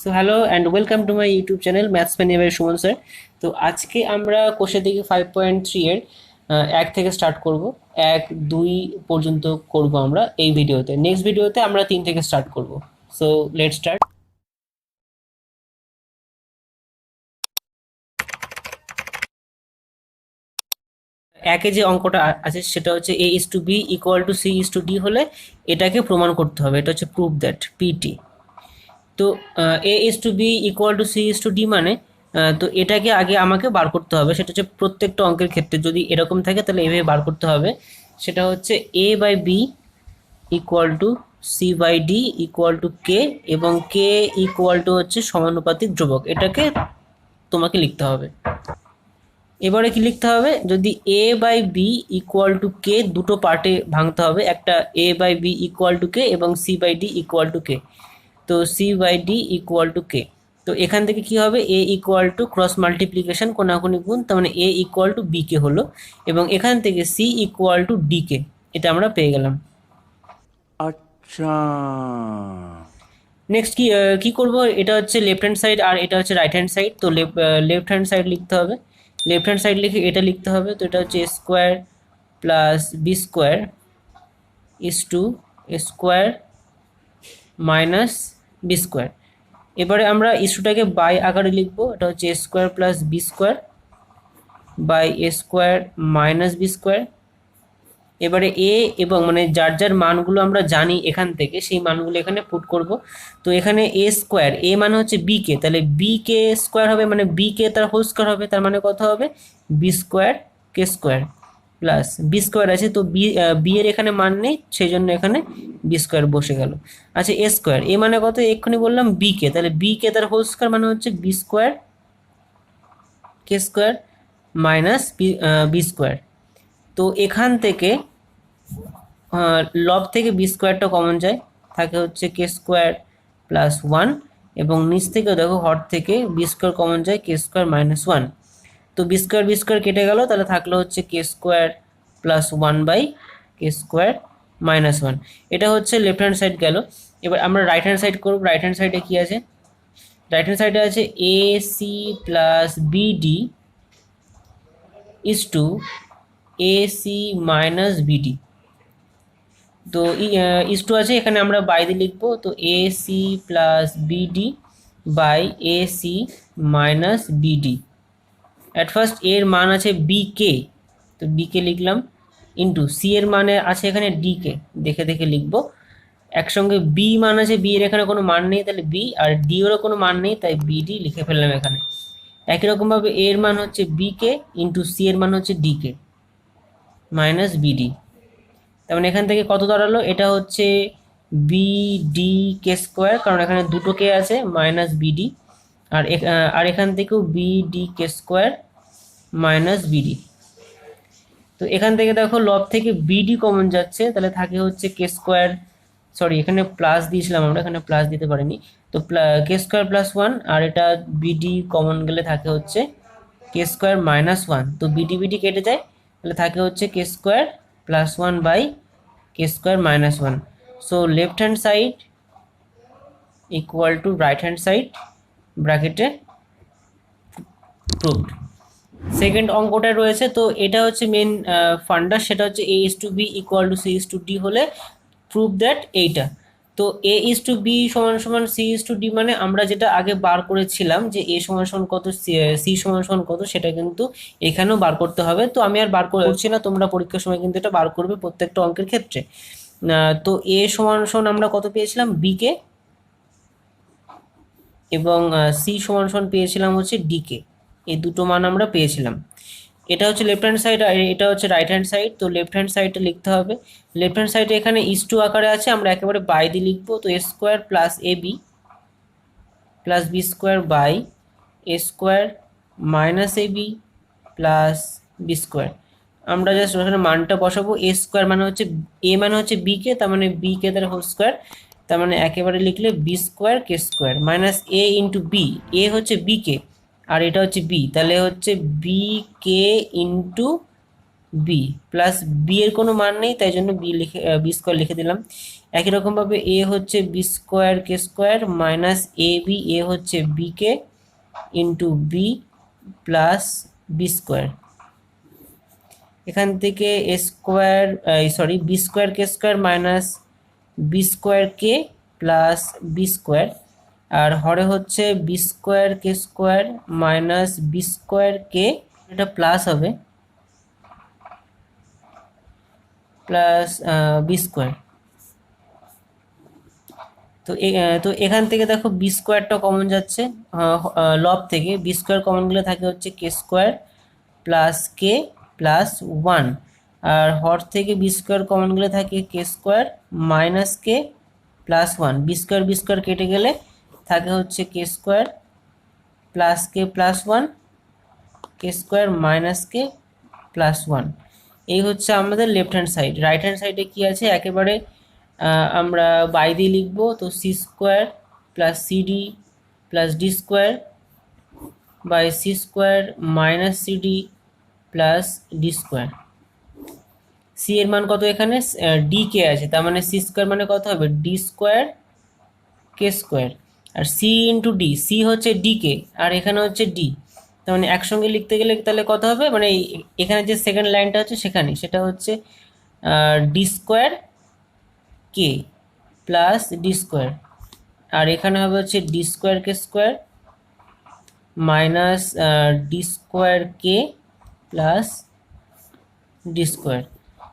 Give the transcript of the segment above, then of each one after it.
So hello and welcome to my YouTube channel maths man এবার Suman sir. তো আজকে আমরা কোষে থেকে 5.3 এর এক থেকে স্টার্ট করব। এক দুই পর্যন্ত করব আমরা এই ভিডিওতে। নেক্সট ভিডিওতে আমরা 3 থেকে স্টার্ট করব। So let start. একে যে অঙ্কটা আছে সেটা হচ্ছে A is to B equal to C is to D হলে এটাকে প্রমাণ করতে হবে। এটা হচ্ছে প্রুফ দ্যাট পিটি। তো A is to B equal to C is to D মানে তো এটাকে আগে আমাকে বার করতে হবে। সেটা হচ্ছে প্রত্যেকটা অঙ্কের ক্ষেত্রে যদি এরকম থাকে তাহলে এভাবে বার করতে হবে। সেটা হচ্ছে A by B equal to C by D equal to K, এবং কে ইকুয়াল টু হচ্ছে সমানুপাতিক ধ্রুবক। এটাকে তোমাকে লিখতে হবে। এবারে কি লিখতে হবে, যদি A by B equal to K দুটো পার্টে ভাঙতে হবে, একটা A by B equal to K এবং C by D equal to K. তো C by D equal to K, তো এখান থেকে কি হবে, A equal to cross multiplication কোনাকুনি গুণ, তার মানে A equal to B K হলো, এবং এখান থেকে C equal to D K, এটা আমরা পেয়ে গেলাম। अच्छा। নেক্সট কি করব, এটা হচ্ছে লেফট হ্যান্ড সাইড আর এটা হচ্ছে রাইট হ্যান্ড সাইড। তো লেফট হ্যান্ড সাইড লিখতে হবে, লেফট হ্যান্ড সাইড লিখে এটা লিখতে হবে। তো এটা হচ্ছে A square plus B square is to A square minus B square. এবারে আমরা ইস্যুটাকে বাই আকারে লিখবো, এটা হচ্ছে A square plus B square by A square minus B square. এবারে এ এবং মানে যার যার মানগুলো আমরা জানি এখান থেকে সেই মানগুলো এখানে পুট করব। তো এখানে এ স্কোয়ার, এ মানে হচ্ছে বি কে, তাহলে বি কে স্কোয়ার হবে, মানে বি কে তার হোল স্কোয়ার হবে, তার মানে কত হবে, B square K square plus B square আছে, তো বি এর এখানে মান নেই, সেই জন্য এখানে বি স্কোয়ার বসে গেল। আচ্ছা এ স্কোয়ার, এ মানে কত, এক্ষুনি বললাম বি কে, তাহলে বি কে তার হোল স্কোয়ার মানে হচ্ছে B square K square minus B square. তো এখান থেকে লব থেকে বি স্কোয়ারটা কমন যায়, থাকে হচ্ছে কে স্কোয়ার প্লাস ওয়ান, এবং নিচ থেকেও দেখো হর থেকে বি স্কোয়ার কমন যায়, কে স্কোয়ার মাইনাস ওয়ান। তো বি স্কোয়ার কেটে গেল, তাহলে থাকলো হচ্ছে K square plus one by K square minus one. এটা হচ্ছে লেফট হ্যান্ড সাইড গেল। এবার আমরা রাইট হ্যান্ড সাইড করব। রাইট হ্যান্ড সাইডে কি আছে, রাইট হ্যান্ড সাইডে আছে A C plus BD is to A C minus BD. তো ইস টু আছে, এখানে আমরা বাই দিয়ে লিখবো, তো A C plus BD by A C minus BD. At first এর মান আছে বি কে, তো বি কে লিখলাম, ইন্টু সি এর মানে আছে এখানে ডি কে, দেখে দেখে লিখবো একসঙ্গে। বি মান আছে, বি এর এখানে কোনো মান নেই, তাহলে বি, আর ডি এরও কোনো মান নেই, তাই বিডি লিখে ফেললাম এখানে। একই রকমভাবে এর মান হচ্ছে বি কে ইন্টু সি এর মান হচ্ছে ডি কে মাইনাস বিডি। তার মানে এখান থেকে কত দাঁড়ালো, এটা হচ্ছে বিডি কে স্কোয়ার, কারণ এখানে দুটো কে আছে, মাইনাস বিডি, আর এখান থেকেও বিডি কে স্কোয়ার মাইনাস বিডি। তো এখান থেকে দেখো লব থেকে বিডি কমন যাচ্ছে, তাহলে থাকে হচ্ছে কে স্কোয়ার, সরি এখানে প্লাস দিয়েছিলাম আমরা, এখানে প্লাস দিতে পারিনি। তো কে স্কোয়ার প্লাস ওয়ান, আর এটা বিডি কমন গেলে থাকে হচ্ছে কে স্কোয়ার মাইনাস ওয়ান। তো বিডি বিডি কেটে যায়, তাহলে থাকে হচ্ছে K square plus one by K square minus one. So left hand side equal to right hand side ব্র্যাকেটে প্রুভড। সেকেন্ড অঙ্কটা রয়েছে, তো এটা হচ্ছে মেন ফান্ডা, সেটা হচ্ছে A is to B equal to C is to D হলে prove that এইটা। তো এ ইস টু বি সমান সমান সি ইস টু ডি, মানে আমরা যেটা আগে বার করেছিলাম যে এ সমান সমান কত, সি সমান সমান কত, সেটা কিন্তু এখানেও বার করতে হবে। তো আমি আর বার করছি না, তোমরা পরীক্ষার সময় কিন্তু এটা বার করবে প্রত্যেকটা অঙ্কের ক্ষেত্রে। তো এ সমান সমান আমরা কত পেয়েছিলাম, বি কে, এবং সি সমান সমান পেয়েছিলাম হচ্ছে ডি কে। এই দুটো মান আমরা পেয়েছিলাম। এটা হচ্ছে লেফট হ্যান্ড সাইড আর এটা হচ্ছে রাইট হ্যান্ড সাইড। তো লেফট হ্যান্ড সাইডটা লিখতে হবে, লেফট হ্যান্ড সাইডে এখানে ইস টু আকারে আছে, আমরা একেবারে বাই দিয়ে লিখবো। তো A square plus A B plus B square by A square minus A B plus B square. আমরা জাস্ট ওখানে মানটা বসাবো। এ স্কোয়ার মানে হচ্ছে, এ মানে হচ্ছে বি কে, তার মানে বি কে তার হোল স্কোয়ার, তার মানে একেবারে লিখলে B square K square minus A into B, A হচ্ছে বি কে আর এটা হচ্ছে বি, তাহলে হচ্ছে B K into B plus B এর কোনো মান নেই, তাই জন্য বি স্কোয়ার লিখে দিলাম। একই রকমভাবে এ হচ্ছে B square K square minus A B, A হচ্ছে B K into B plus B square. এখান থেকে A square sorry B square K square minus B square K plus B square, আর হরে হচ্ছে B square K square minus B square K, এটা plus হবে plus B square. তো এখান থেকে দেখো বি স্কোয়ারটা কমন যাচ্ছে, লব থেকে বি স্কোয়ার কমন গেলে থাকে হচ্ছে K square plus K plus one, আর হর থেকে বি স্কোয়ার কমন গেলে থাকে K square minus K plus one. B square কেটে গেলে থাকে হচ্ছে K square plus K plus one, K square minus K plus one. এই হচ্ছে আমাদের left hand side. Right hand সাইডে কি আছে, একেবারে আমরা বাই দিয়ে লিখবো, তো C square plus CD plus D square by C square minus CD plus D square. C এর মান কত, এখানে ডি কে আছে, তার মানে সি স্কোয়ার মানে কত হবে ডি স্কোয়ার কে স্কোয়ার, আর সি ইন্টু ডি, সি হচ্ছে ডি কে আর এখানে হচ্ছে ডি, তার মানে একসঙ্গে লিখতে গেলে তাহলে কত হবে, মানে এখানে যে সেকেন্ড লাইনটা হচ্ছে সেখানে সেটা হচ্ছে D square K plus D square, আর এখানে হবে হচ্ছে D square K square minus D square K plus D square.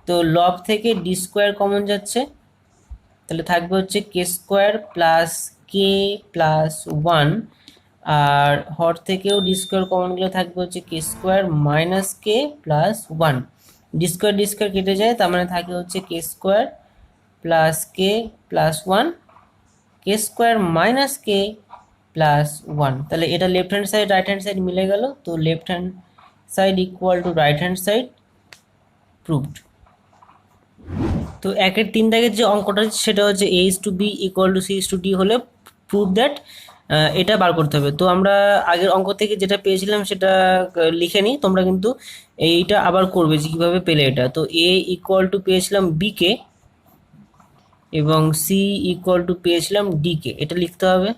তো লব থেকে ডি স্কোয়ার কমন যাচ্ছে, তাহলে থাকবে হচ্ছে K square plus K plus one, আর হর থেকেও ডি স্কোয়ার কমন গেলে থাকবে হচ্ছে K square minus K plus one. D square কেটে যায়, তার মানে থাকে হচ্ছে K square plus K plus one, K square minus K plus one. তাহলে এটা left hand side right hand side মিলে গেল, তো left hand side equal to right hand side proved. তো 1-3 দাগের যে অঙ্কটা সেটা হচ্ছে A is to B equal to C is to D হলে প্রুভ দ্যাট, এটা বার করতে হবে। তো আমরা আগের অঙ্ক থেকে যেটা পেয়েছিলাম সেটা লিখে নিই, তোমরা কিন্তু এইটা আবার করবে যে কীভাবে পেলে এটা। তো এ ইকুয়াল টু পেয়েছিলাম বি কে এবং সি ইকুয়াল টু পেয়েছিলাম ডি কে, এটা লিখতে হবে।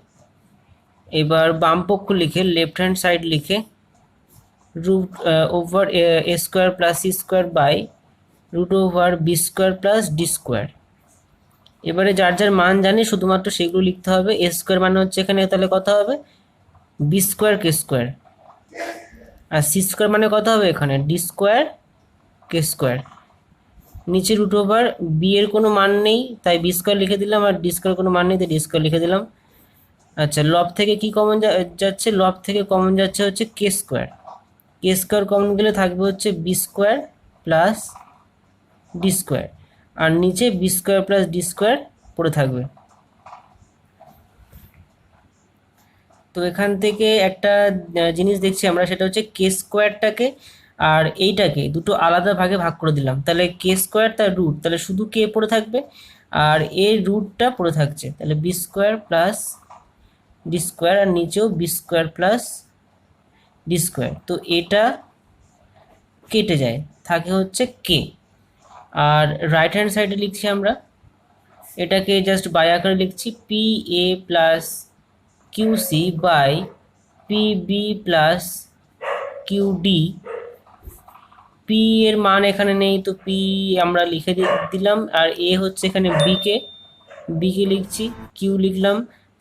এবার বাম পক্ষ লিখে লেফট হ্যান্ড সাইড লিখে root over A square plus C square by root over B square plus D square. এবারে যার যার মান জানি শুধুমাত্র সেগুলো লিখতে হবে। এ স্কোয়ার মানে হচ্ছে এখানে তাহলে কত হবে বি স্কোয়ার কে স্কোয়ার, আর সি স্কোয়ার মানে কত হবে এখানে ডি স্কোয়ার কে স্কোয়ার। নিচে রুট ওভার বি এর কোনো মান নেই তাই বি স্কোয়ার লিখে দিলাম, আর ডি স্কোয়ার কোনো মান নেই তাই ডি স্কোয়ার লিখে দিলাম। আচ্ছা, লব থেকে কি কমন যাচ্ছে, লব থেকে কমন যাচ্ছে হচ্ছে K square, K square common গেলে থাকবে হচ্ছে B square plus D square, আর নিচে B square plus D square পড়ে থাকবে। তো এখান থেকে একটা জিনিস দেখছি আমরা, সেটা হচ্ছে কে স্কোয়ারটাকে আর এইটাকে দুটো আলাদা ভাগে ভাগ করে দিলাম, তাহলে কে স্কোয়ার তার রুট, তাহলে শুধু কে পড়ে থাকবে আর এর রুটটা পড়ে থাকছে, তাহলে B square plus D square, আর নিচেও B square plus D square. তো এটা কেটে যায়, থাকে হচ্ছে কে। আর রাইট হ্যান্ড সাইডে লিখছি আমরা, এটাকে জাস্ট বাই আকারে লিখছি P A plus Q C by P B plus Q D. P এর মান এখানে নেই তো পি আমরা লিখে দিলাম, আর এ হচ্ছে এখানে বি কে লিখছি, কিউ লিখলাম,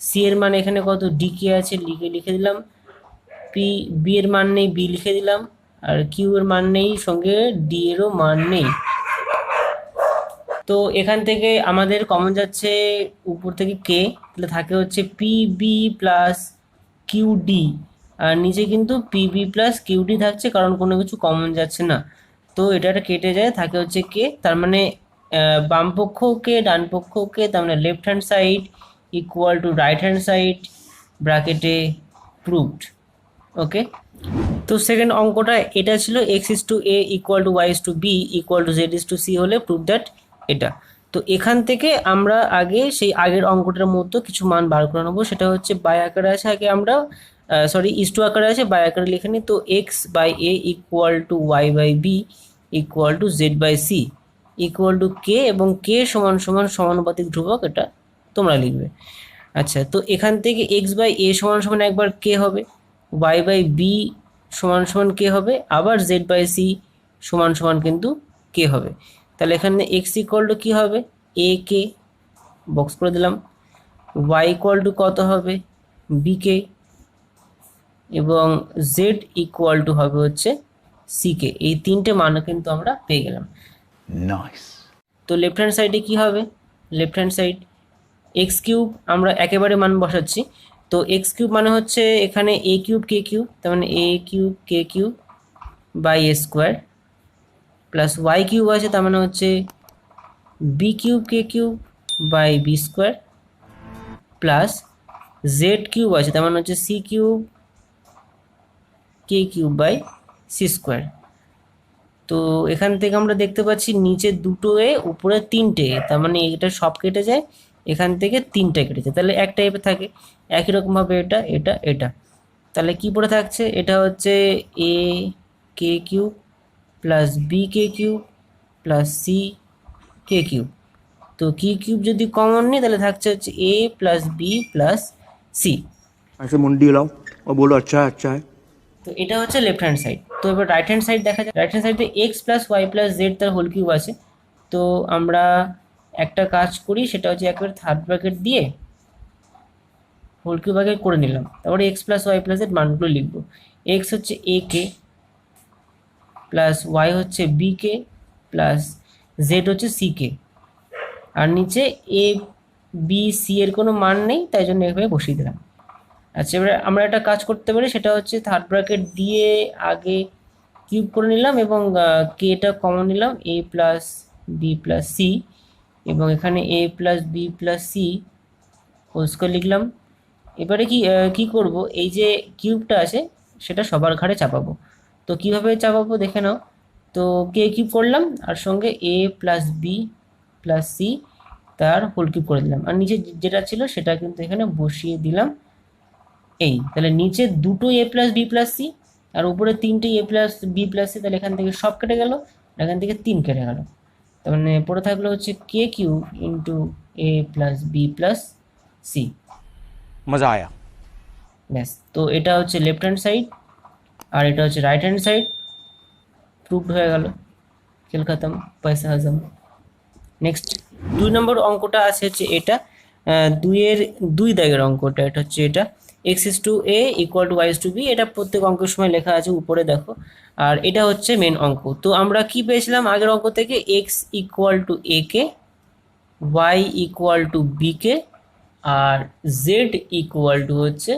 সি এর মান এখানে কত ডি কে আছে লিখে দিলাম, বি এর মান নেই বি লিখে দিলাম, আর কিউ এর মান নেই সঙ্গে ডি এরও মান নেই। তো এখান থেকে আমাদের কমন যাচ্ছে উপর থেকে কে, তাহলে থাকে হচ্ছে P B plus Q D, আর নিচে কিন্তু P B plus Q D থাকছে কারণ কোনো কিছু কমন যাচ্ছে না, তো এটা কেটে যায়, থাকে হচ্ছে কে। তার মানে বাম পক্ষ কে ডান পক্ষ কে, তার মানে left hand side equal to right hand side ব্র্যাকেটে প্রুভড। ওকে, তো সেকেন্ড অঙ্কটা এটা ছিল X is to A equal to Y is to B equal to Z is to C হলে প্রুভ দ্যাট এটা। তো এখান থেকে আমরা আগে সেই আগের অঙ্কটার মতো কিছু মান বার করে নেবো, সেটা হচ্ছে বাই আকারে আছে, আগে আমরা ইস টু আকারে আছে বাই আকারে লিখে নিই। তো X by A equal to Y by B equal to Z by C equal to K, এবং কে সমান সমান সমানুপাতিক ধ্রুবক, এটা তোমরা লিখবে। আচ্ছা, তো এখান থেকে এক্স বাই এ সমান সমান একবার কে হবে, ওয়াই বাই বি সমান সমান কে হবে, আবার জেড বাই সি সমান সমান কিন্তু কে হবে। তাহলে এখানে এক্স ইকুয়াল টু কী হবে, এ কে, বক্স করে দিলাম। ওয়াই ইকুয়াল টু কত হবে, বি কে, এবং জেড ইকুয়াল টু হবে হচ্ছে সি কে। এই তিনটে মানও কিন্তু আমরা পেয়ে গেলাম। নাইস। তো লেফট হ্যান্ড সাইডে কী হবে, left hand side x cube আমরা একেবারে মান বসাচ্ছি। তো এক্স কিউব মানে হচ্ছে এখানে এ কিউব কে কিউব, তার মানে A cube K cube by A square, plus Y cube আছে তার মানে হচ্ছে B cube K cube by B square, plus Z cube আছে তার মানে হচ্ছে C cube K cube by C square. তো এখান থেকে আমরা দেখতে পাচ্ছি নিচে দুটো এ উপরে তিনটে এ, তার মানে এটা সব কেটে যায়, এখান থেকে তিনটে কেটে যায়, তাহলে একটা এ থাকে। একই রকমভাবে এটা এটা এটা, তাহলে কি পড়ে থাকছে, এটা হচ্ছে A K cube plus B K cube plus C K cube. তো কি কিউব যদি কমন নিই তাহলে থাকছে হচ্ছে এ প্লাস বি প্লাস সি। ऐसे मुंडी हिलाओ और बोलो अच्छा है अच्छा है। তো এটা হচ্ছে লেফট হ্যান্ড সাইড। তো এবার রাইট হ্যান্ড সাইড দেখা যায়। রাইট হ্যান্ড সাইডে X plus Y plus Z তার হোল কিউব আছে। তো আমরা একটা কাজ করি, সেটা হচ্ছে একবার থার্ড ব্র্যাকেট দিয়ে হোল কিউব আগে করে নিলাম, তারপরে X plus Y plus Z মানগুলো লিখবো। এক্স হচ্ছে এ কে প্লাস ওয়াই হচ্ছে বি কে প্লাস জেড হচ্ছে সি কে, আর নিচে এ বি সি এর কোনো মান নেই, তাই জন্য এভাবে বসিয়ে দিলাম। আচ্ছা, এবারে আমরা একটা কাজ করতে পারি, সেটা হচ্ছে থার্ড ব্র্যাকেট দিয়ে আগে কিউব করে নিলাম এবং কেটা কমন নিলাম, A plus B plus C, এবং এখানে A plus B plus C whole square লিখলাম। এবারে কি করব, এই যে কিউবটা আছে সেটা সবার ঘাড়ে চাপাবো। তো কিভাবে চাপাবো দেখে নাও। তো কে কিউব করলাম আর সঙ্গে এ প্লাস বি প্লাস সি তার হোল কিউব করে দিলাম, আর নিচে যেটা ছিল সেটা কিন্তু এখানে বসিয়ে দিলাম। এই তাহলে নিচে দুটো এ প্লাস বি প্লাস সি আর উপরে তিনটে এ প্লাস বি প্লাস সি, তাহলে এখান থেকে সব কেটে গেল, এখান থেকে 3 কেটে গেল, তার মানে পড়ে থাকলো হচ্ছে কে কিউব ইন্টু এ প্লাস বি প্লাস সি। मजा आया। ব্যাস, তো এটা হচ্ছে লেফট হ্যান্ড সাইড আর এটা হচ্ছে রাইট হ্যান্ড সাইড, প্রুভড হয়ে গেল, খেল খতম, পয়সা হজম। নেক্সট 2 নম্বর অঙ্কটা আছে হচ্ছে এটা, 2-এর 2 দাগের অঙ্কটা, এটা হচ্ছে এটা X is to A equal to Y is to B, এটা প্রত্যেক অঙ্কের সময় লেখা আছে উপরে দেখো, আর এটা হচ্ছে মেন অঙ্ক। তো আমরা কি পেয়েছিলাম আগের অঙ্ক থেকে, X equal to A K, Y equal to B K, আর জেড ইকুয়াল টু হচ্ছে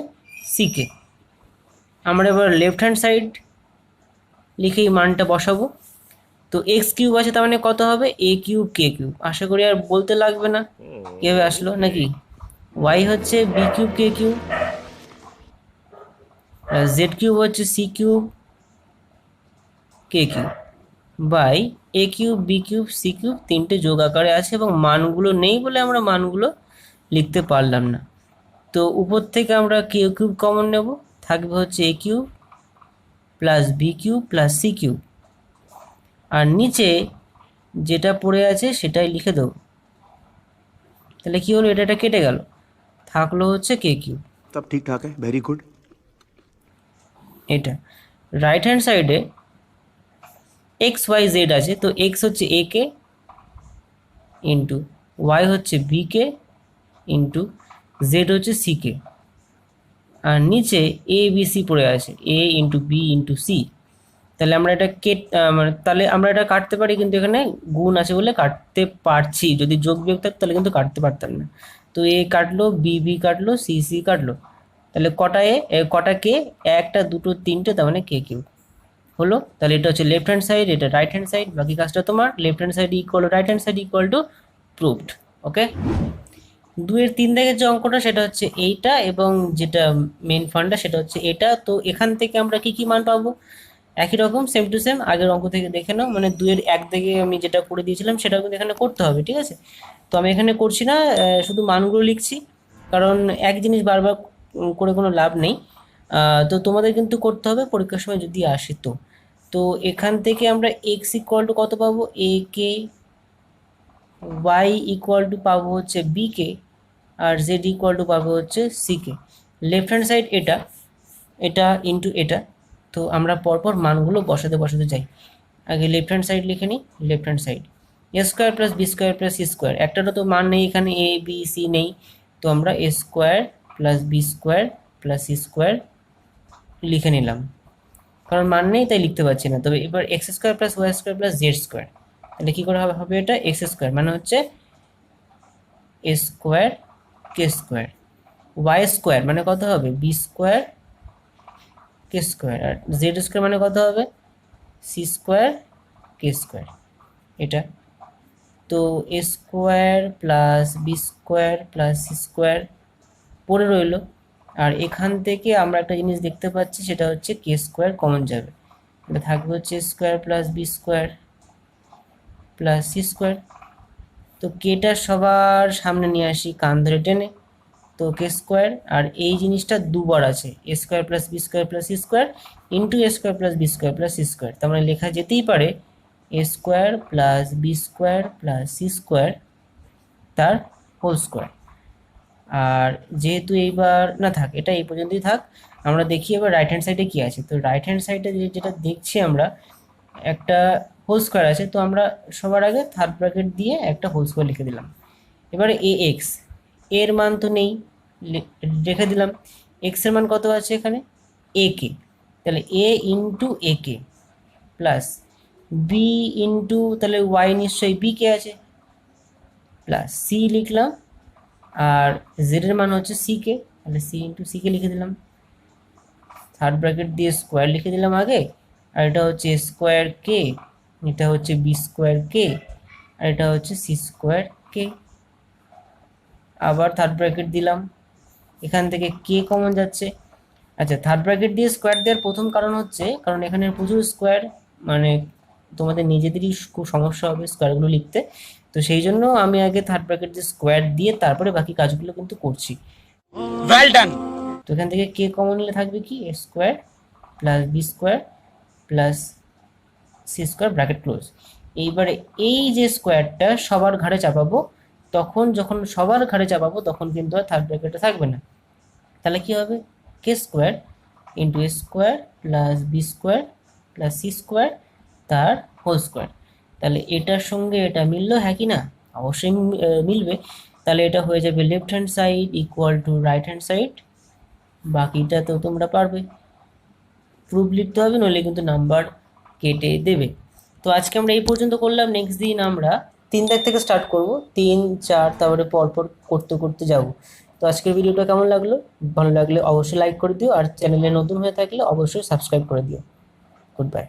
সি কে। আমরা এবার লেফট হ্যান্ড সাইড লিখেই মানটা বসাবো। তো এক্স কিউব আছে তার মানে কত হবে, এ কিউব কে কিউব, আশা করি আর বলতে লাগবে না কীভাবে আসলো নাকি। ওয়াই হচ্ছে B cube K cube, Z cube হচ্ছে C cube K cube by A cube B cube C cube, তিনটে যোগ আকারে আছে এবং মানগুলো নেই বলে আমরা মানগুলো লিখতে পারলাম না। তো উপর থেকে আমরা কে কিউব কমন নেব, থাকবে হচ্ছে A cube plus B cube plus C cube, আর নিচে যেটা পড়ে আছে সেটাই লিখে দেবো। তাহলে কি হলো, এটা কেটে গেল, থাকলো হচ্ছে কে কিউব। तब ठीक ठाक है, वेरी गुड। এটা রাইট হ্যান্ড সাইডে এক্স ওয়াই জেড আছে, তো এক্স হচ্ছে এ কে ইন্টু ওয়াই হচ্ছে বি কে ইন্টু জেড হচ্ছে সি কে, আর নিচে এ বি সি পড়ে আছে, এ ইন্টু বি ইন্টু সি। তাহলে আমরা এটা মানে তাহলে আমরা এটা কাটতে পারি, কিন্তু এখানে গুণ আছে বলে কাটতে পারছি, যদি যোগ বিয়োগ থাকতো তাহলে কিন্তু কাটতে পারতাম না। তো এ কাটলো, বি বি কাটলো, সি সি কাটলো, তাহলে কটা কে, একটা দুটো তিনটে, তার মানে কে কিউব হলো। তাহলে এটা হচ্ছে লেফট হ্যান্ড সাইড, এটা রাইট হ্যান্ড সাইড, বাকি কাজটা তোমার। Left hand side equal to right hand side equal to proved. Okay, 2-এর 3 দাগের যে অঙ্কটা সেটা হচ্ছে এইটা, এবং যেটা মেন ফান্ডা সেটা হচ্ছে এটা। তো এখান থেকে আমরা কি কি মান পাবো, একই রকম সেম টু সেম আগের অঙ্ক থেকে দেখে নাও, মানে 2-এর 1 দাগে আমি যেটা করে দিয়েছিলাম সেটাও কিন্তু এখানে করতে হবে, ঠিক আছে। তো আমি এখানে করছি না, শুধু মানগুলো লিখছি, কারণ এক জিনিস বারবার করে কোনো লাভ নেই। তো তোমাদের কিন্তু করতে হবে পরীক্ষার সময় যদি আসে। তো তো এখান থেকে আমরা এক্স ইকুয়াল টু কত পাবো, A K, Y equal to পাবো হচ্ছে বি কে, আর জেড ইকুয়াল টু পাবো হচ্ছে C K. Left hand side এটা, এটা ইন্টু এটা। তো আমরা পরপর মানগুলো বসাতে বসাতে যাই। আগে লেফট হ্যান্ড সাইড লিখে নিই। Left hand side A square plus B square plus C square, একটারও তো মান নেই এখানে, এ বি সি নেই, তো আমরা A square plus B square plus C square লিখে নিলাম, কারণ মান নেই তাই লিখতে পারছি না। তবে এবার X square plus Y square plus Z square, তাহলে কী করে হবে এটা এক্স স্কোয়ার মানে হচ্ছে A square K square, Y square মানে কত হবে বি স্কোয়ার কে স্কোয়ার, আর জেড স্কোয়ার মানে কত হবে সি স্কোয়ার কে স্কোয়ার। এটা তো A square plus B square plus C square পড়ে রইল, আর এখান থেকে আমরা একটা জিনিস দেখতে পাচ্ছি, সেটা হচ্ছে কে স্কোয়ার কমন যাবে, এটা থাকবে হচ্ছে square plus B square plus C square. তো কেটা সবার সামনে নিয়ে আসি কান ধরে টেনে, তো কে স্কোয়ার, আর এই জিনিসটা দুবার আছে, A square plus B square plus C square into A square plus B square plus C square, তার মানে লেখা যেতেই পারে A square plus B square plus C square তার হোল স্কোয়ার। আর যেহেতু এইবার না থাক, এটা এই পর্যন্তই থাক, আমরা দেখি এবার রাইট হ্যান্ড সাইডে কী আছে। তো রাইট হ্যান্ড সাইডে যেটা দেখছি আমরা, একটা হোল স্কোয়ার আছে, তো আমরা সবার আগে থার্ড ব্র্যাকেট দিয়ে একটা হোল স্কোয়ার লিখে দিলাম। এবারে এ এক্স, এর মান তো নেই, রেখে দিলাম। এক্সের মান কত আছে এখানে এ কে, তাহলে এ ইন্টু এ কে প্লাস বি ইন্টু, তাহলে ওয়াই নিশ্চয়ই বি কে আছে, প্লাস সি লিখলাম, আর জেডের মান হচ্ছে সি কে, তাহলে সি ইন্টু সি কে লিখে দিলাম। থার্ড ব্র্যাকেট দিয়ে স্কোয়ার লিখে দিলাম আগে, আর এটা হচ্ছে স্কোয়ার কে, এটা হচ্ছে বি স্কোয়ার কে, আর এটা হচ্ছে সি স্কোয়ার কে। আবার থার্ড ব্র্যাকেট দিলাম, এখান থেকে কে কমন যাচ্ছে। আচ্ছা, থার্ড ব্র্যাকেট দিয়ে স্কোয়ার দেওয়ার প্রথম কারণ হচ্ছে, কারণ এখানে প্রচুর স্কোয়ার, মানে তোমাদের নিজেদেরই খুব সমস্যা হবে স্কোয়ারগুলো লিখতে, তো সেই জন্য আমি আগে থার্ড ব্র্যাকেট দিয়ে স্কোয়ার দিয়ে তারপরে বাকি কাজগুলো কিন্তু করছি। Well done. তো এখান থেকে কে কমন নিলে থাকবে কি A square plus B square plus C square bracket close. এইবারে এই যে স্কোয়ারটা সবার ঘাড়ে চাপাবো, তখন যখন সবার ঘাড়ে চাপাবো তখন কিন্তু আর থার্ড ব্র্যাকেটে থাকবে না, তাহলে কি হবে K square into A square plus B square plus C square তার হোল স্কোয়ার। তাহলে এটার সঙ্গে এটা মিললো, হ্যাঁ কি না, অবশ্যই মিলবে। তাহলে এটা হয়ে যাবে left hand side equal to right hand side, বাকিটা তো তোমরা পারবে, প্রুফ লিখতে হবে, নইলে কিন্তু নাম্বার কেটে দেবে। তো আজকে আমরা এই পর্যন্ত করলাম, নেক্সট দিন আমরা 3 দাগ থেকে স্টার্ট করব, 3 4 তারপরে পরপর করতে করতে যাব। তো আজকের ভিডিওটা কেমন লাগলো, ভালো লাগলে অবশ্যই লাইক করে দিও, আর চ্যানেলে নতুন হয়ে থাকলে অবশ্যই সাবস্ক্রাইব করে দিও। Good bye.